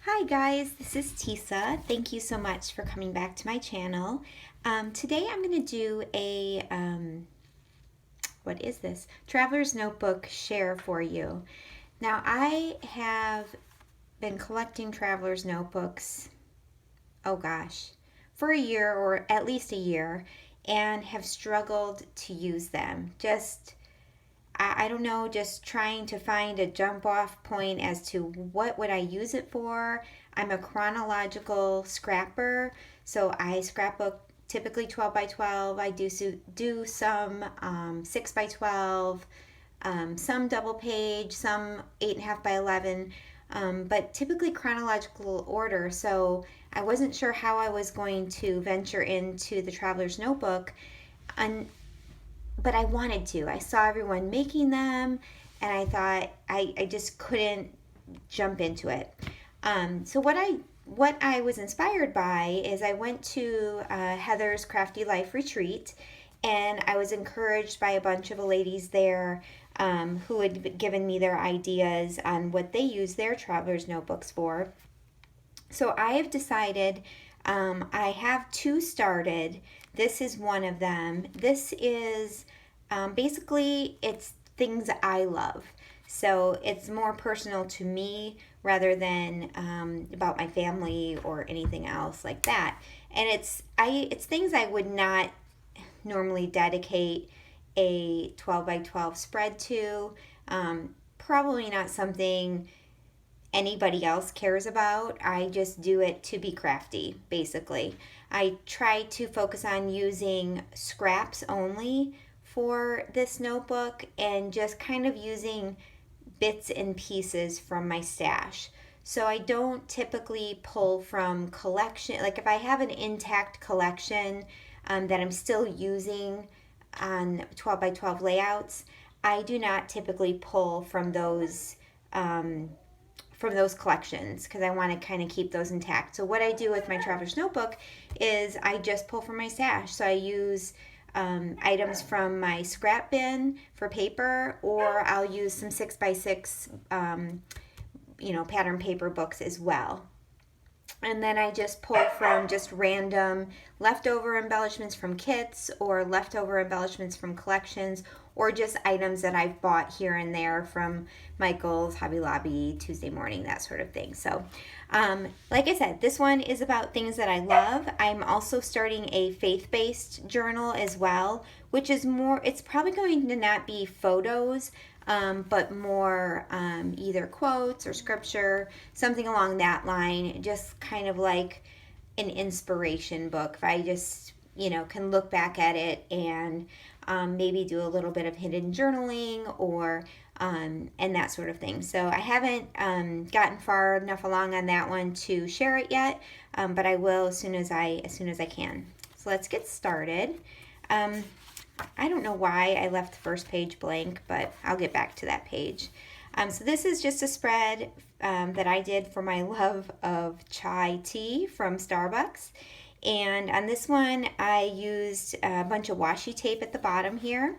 Hi guys, this is Tisa. Thank you so much for coming back to my channel. Today I'm going to do a, what is this? Traveler's Notebook share for you. Now I have been collecting Traveler's Notebooks, oh gosh, for a year or at least a year and have struggled to use them. I don't know, just trying to find a jump off point as to what would I use it for. I'm a chronological scrapper, so I scrapbook typically 12 by 12. I do some 6 by 12, some double page, some 8.5 by 11, but typically chronological order. So I wasn't sure how I was going to venture into the Traveler's Notebook. And but I wanted to. I saw everyone making them, and I thought I just couldn't jump into it. So what I was inspired by is I went to Heather's Crafty Life retreat, and I was encouraged by a bunch of ladies there who had given me their ideas on what they use their traveler's notebooks for. So I have decided I have two started. This is one of them. This is basically it's things I love. So it's more personal to me rather than about my family or anything else like that. And it's things I would not normally dedicate a 12 by 12 spread to. Probably not something anybody else cares about. I just do it to be crafty, basically. I try to focus on using scraps only for this notebook and just kind of using bits and pieces from my stash. So I don't typically pull from collection. Like if I have an intact collection that I'm still using on 12 by 12 layouts, I do not typically pull from those collections because I want to kind of keep those intact. So what I do with my Traveler's Notebook is I just pull from my stash. So I use items from my scrap bin for paper, or I'll use some 6x6 pattern paper books as well. And then I just pull from just random leftover embellishments from kits or leftover embellishments from collections, or just items that I've bought here and there from Michael's, Hobby Lobby, Tuesday Morning, that sort of thing. So like I said, this one is about things that I love. I'm also starting a faith-based journal as well, which is more, it's probably going to not be photos, but more either quotes or scripture, something along that line, just kind of like an inspiration book. If I just, can look back at it and maybe do a little bit of hidden journaling or and that sort of thing. So I haven't gotten far enough along on that one to share it yet, but I will as soon as I can. So let's get started. I don't know why I left the first page blank, but I'll get back to that page. So this is just a spread that I did for my love of chai tea from Starbucks. And on this one, I used a bunch of washi tape at the bottom here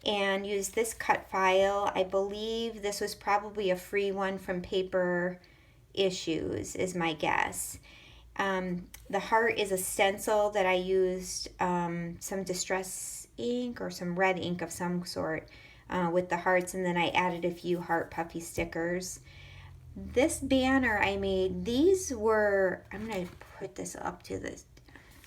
and used this cut file. I believe this was probably a free one from Paper Issues, is my guess. The heart is a stencil that I used some distress ink or some red ink of some sort with the hearts, and then I added a few heart puffy stickers. This banner I made, I'm going to put this up to this.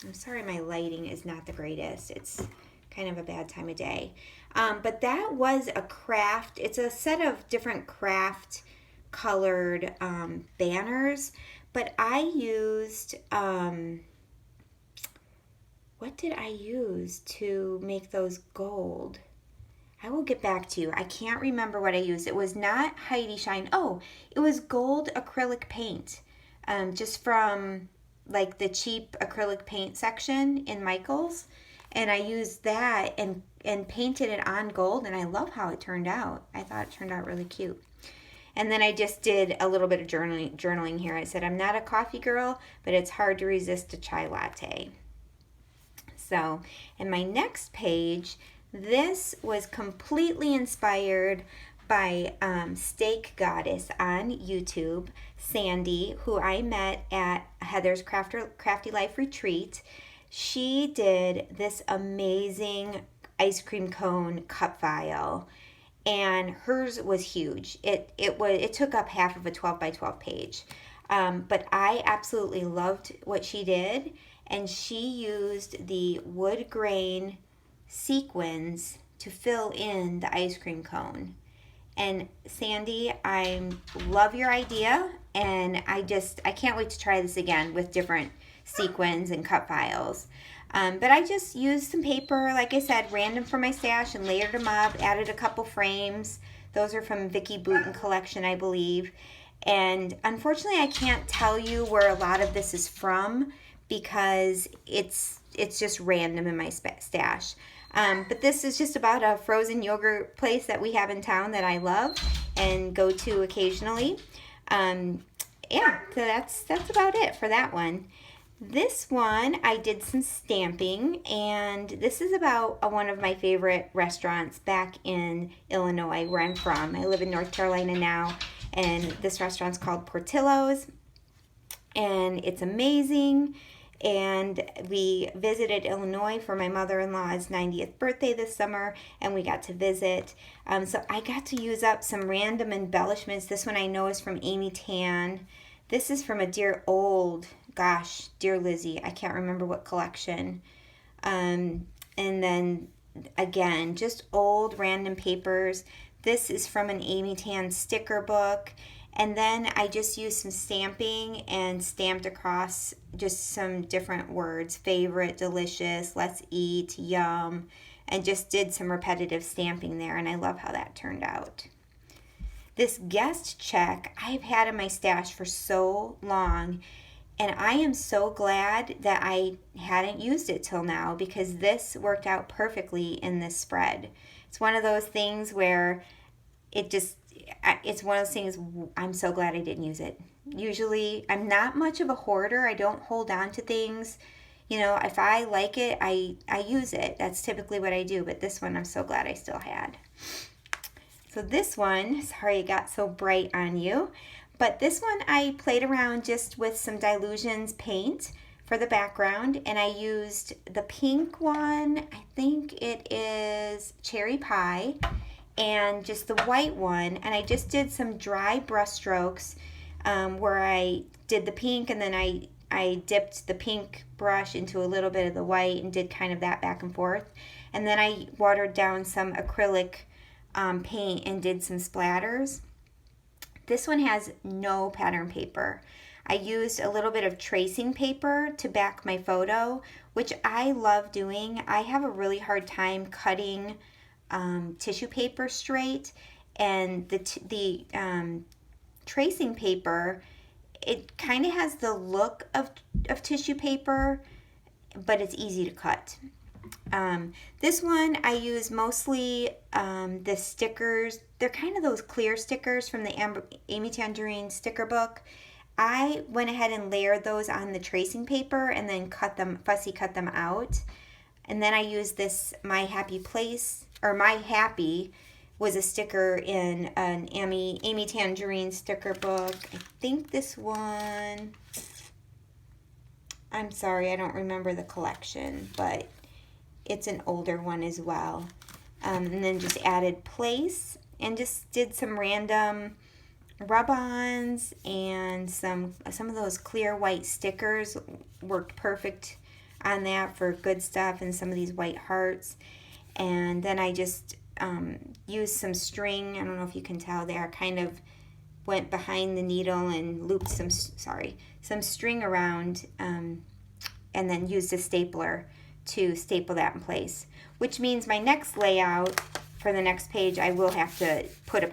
I'm sorry my lighting is not the greatest. It's kind of a bad time of day. But that was a craft. It's a set of different craft colored banners. But I used, what did I use to make those gold? I will get back to you. I can't remember what I used. It was not Heidi Shine. Oh, it was gold acrylic paint. Just from like the cheap acrylic paint section in Michael's. And I used that and painted it on gold, and I love how it turned out. I thought it turned out really cute. And then I just did a little bit of journaling here. I said, I'm not a coffee girl, but it's hard to resist a chai latte. So, in my next page, this was completely inspired by Steak Goddess on YouTube, Sandy, who I met at Heather's Crafty Life Retreat. She did this amazing ice cream cone cut file, and hers was huge. It took up half of a 12 by 12 page. But I absolutely loved what she did, and she used the wood grain sequins to fill in the ice cream cone. And Sandy, I love your idea, and I can't wait to try this again with different sequins and cut files. But I just used some paper, like I said, random from my stash, and layered them up, added a couple frames. Those are from Vicki Boutin collection, I believe. And unfortunately, I can't tell you where a lot of this is from because it's just random in my stash. But this is just about a frozen yogurt place that we have in town that I love and go to occasionally. Yeah, so that's about it for that one. This one, I did some stamping, and this is about one of my favorite restaurants back in Illinois, where I'm from. I live in North Carolina now, and this restaurant's called Portillo's, and it's amazing. And we visited Illinois for my mother-in-law's 90th birthday this summer, and we got to visit. So I got to use up some random embellishments. This one I know is from Amy Tan. This is from a dear Lizzie. I can't remember what collection. And then again, just old random papers. This is from an Amy Tan sticker book. And then I just used some stamping and stamped across just some different words: favorite, delicious, let's eat, yum, and just did some repetitive stamping there, and I love how that turned out. This guest check I've had in my stash for so long, and I am so glad that I hadn't used it till now, because this worked out perfectly in this spread. It's one of those things where it's one of those things I'm so glad I didn't use it. Usually, I'm not much of a hoarder. I don't hold on to things. You know, if I like it, I use it. That's typically what I do. But this one, I'm so glad I still had. So this one, sorry it got so bright on you. But this one, I played around just with some Dylusions paint for the background. And I used the pink one. I think it is Cherry Pie. And just the white one, and I just did some dry brush strokes where I did the pink, and then I dipped the pink brush into a little bit of the white and did kind of that back and forth. And then I watered down some acrylic paint and did some splatters. This one has no pattern paper. I used a little bit of tracing paper to back my photo, which I love doing. I have a really hard time cutting tissue paper straight, and the tracing paper, it kind of has the look of tissue paper, but it's easy to cut. This one I use mostly the stickers. They're kind of those clear stickers from the Amy Tangerine sticker book. I went ahead and layered those on the tracing paper and then fussy cut them out. And then I used this My Happy was a sticker in an Amy Tangerine sticker book. I think this one, I'm sorry, I don't remember the collection, but it's an older one as well. And then just added place and just did some random rub-ons, and some of those clear white stickers worked perfect on that for good stuff, and some of these white hearts. And then I just used some string. I don't know if you can tell there. Kind of went behind the needle and looped some string around, and then used a stapler to staple that in place. Which means my next layout for the next page, I will have to put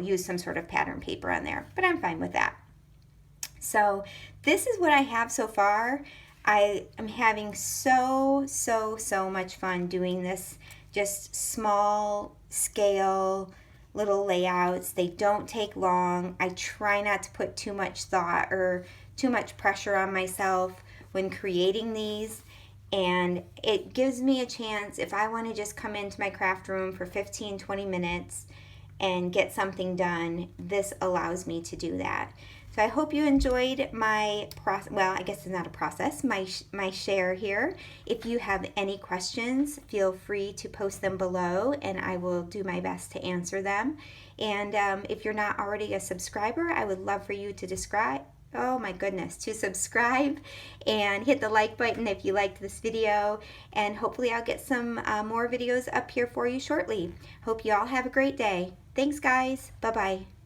use some sort of pattern paper on there. But I'm fine with that. So this is what I have so far. I am having so much fun doing this. Just small scale little layouts. They don't take long. I try not to put too much thought or too much pressure on myself when creating these. And it gives me a chance, if I want to just come into my craft room for 15-20 minutes and get something done, this allows me to do that. So I hope you enjoyed my process. Well, I guess it's not a process, my share here. If you have any questions, feel free to post them below and I will do my best to answer them. And if you're not already a subscriber, I would love for you to to subscribe and hit the like button if you liked this video. And hopefully I'll get some more videos up here for you shortly. Hope you all have a great day. Thanks, guys. Bye-bye.